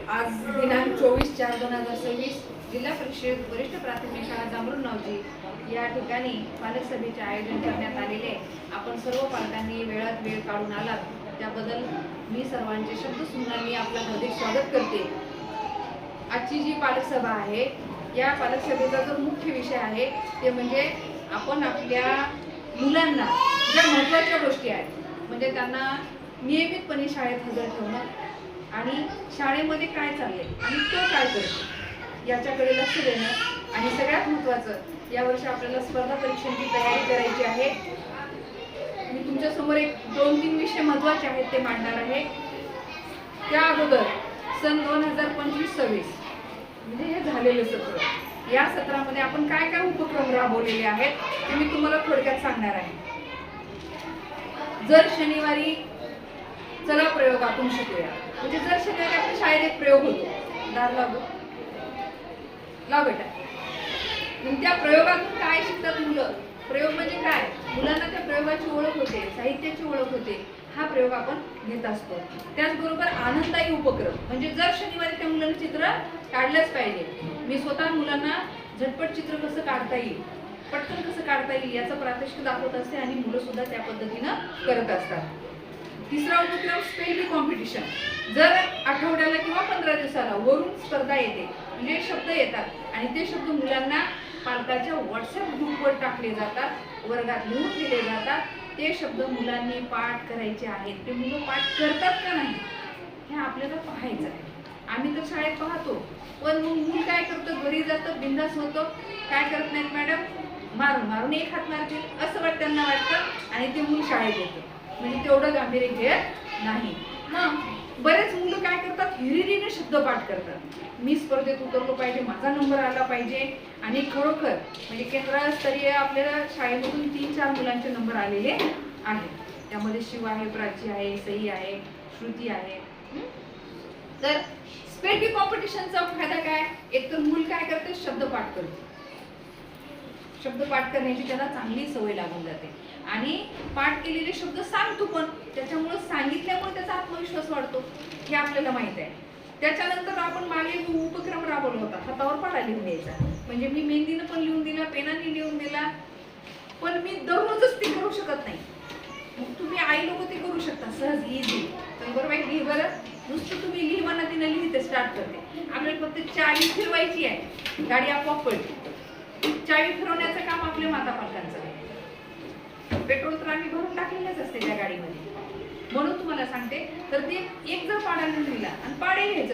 आज दिनांक 24/4/2026 जिल्हा परिषद वरिष्ठ प्राथमिक शाळा जांभरुण नावजी या ठिकाणी पालक सभेचे आयोजन करण्यात आलेले आहे। आपण सर्व पालकांनी वेळात वेळ काढून आलात त्याबद्दल मी सर्वांचे शब्द सुमनांनी आपलं हार्दिक स्वागत करते। आजची जी पालक सभा आहे या पालक सभेचा जो मुख्य विषय आहे ते म्हणजे आपण आपल्या मुलांना ज्या महत्त्वाच्या गोष्टी आहेत म्हणजे त्यांना नियमितपणे शाळेत हजर ठेवणं आणि शाळेमध्ये काय चाललंय आणि तो काय करतो याच्याकडे लक्ष देणं आणि सगळ्यात महत्त्वाचं यावर्षी आपल्याला स्पर्धा परीक्षांची तयारी करायची आहे। मी तुमच्या समोर एक 2-3 विषय महत्त्वाचे आहेत ते मांडणार आहे। त्या अगोदर सन 2025-26 म्हणजे हे झालेलं सत्र, या सत्रामध्ये आपण काय काय उपक्रम राबवलेले आहेत ते मी तुम्हाला थोडक्यात सांगणार आहे। जर शनिवारी चला प्रयोग आपण शिकूया, म्हणजे जर शनिवारी आपल्या शाळेत एक प्रयोग होतो, दार लाव बेटा, त्या प्रयोगातून काय शिकतात मुलं, प्रयोग म्हणजे काय, मुलांना त्या प्रयोगाची ओळख होते, साहित्याची ओळख होते, हा प्रयोग आपण घेत असतो। त्याचबरोबर आनंददायी उपक्रम म्हणजे जर शनिवारी त्या मुलांना चित्र काढलंच पाहिजे। मी स्वतः मुलांना झटपट चित्र कसं काढता येईल, पटकन कसं काढता येईल याचं प्रात्यक्षिक दाखवत असते आणि मुलं सुद्धा त्या पद्धतीनं करत असतात। तिसरा उपक्रम स्पेल बी कॉम्पिटिशन, जर आठवड्याला किंवा 15 दिवसाला वरून स्पर्धा येते म्हणजे शब्द येतात आणि ते शब्द मुलांना पालकाच्या व्हॉट्सअप ग्रुपवर टाकले जातात, वर्गात लिहून दिले जातात। ते शब्द मुलांनी पाठ करायचे आहेत, ते मुलं पाठ करतात का नाही हे आपल्याला पाहायचं आहे। आम्ही तर शाळेत पाहतो पण मूल काय करतं, घरी जातं, बिंदास होतं, काय करत नाहीत मॅडम, मारून मारून एक हात मारतील असं त्यांना वाटतं आणि ते मूल शाळेत येतं म्हणजे तेवढं गांभीर्य घेत नाही। मग बरेच मुलं काय करतात, हिरिरीने शब्द पाठ करतात, मी स्पर्धेत उतरलो पाहिजे, माझा नंबर आला पाहिजे आणि खरोखर म्हणजे केंद्रस्तरीय आपल्याला शाळेमधून 3-4 मुलांचे नंबर आलेले आहेत। त्यामध्ये शिव आहे, प्राची आहे, सई आहे, श्रुती आहे। तर स्पेल बी कॉम्पिटिशनचा फायदा काय, एक तर मूल काय करते, शब्द पाठ करते, शब्द पाठ करण्याची त्याला चांगली सवय लागून जाते आणि पाठ केलेले शब्द सांगतो पण त्याच्यामुळे सांगितल्यामुळे त्याचा आत्मविश्वास वाढतो हे आपल्याला माहित आहे। त्याच्यानंतर आपण मागे उपक्रम राबवला होता, हातावर पाढा लिहून द्यायचा, म्हणजे मी मेहंदीनं पण लिहून दिला, पेनाने लिहून दिला, पण मी दररोजच ते करू शकत नाही। मग तुम्ही आई लोक ते करू शकता सहज इझी, बरोबर लिहि बरं, नुसतं तुम्ही लिहिवाना तिनं लिहिते स्टार्ट करते, आपल्याला फक्त चावी फिरवायची आहे, गाडी आपोआप पडते। चावी फिरवण्याचं काम आपल्या माता पालकांचं आहे, पेट्रोल तर आम्ही भरून टाकलेलंच असते त्या गाडीमध्ये, म्हणून तुम्हाला सांगते। तर ते एक जर पाढा लिहिला आणि पाढे घ्यायचं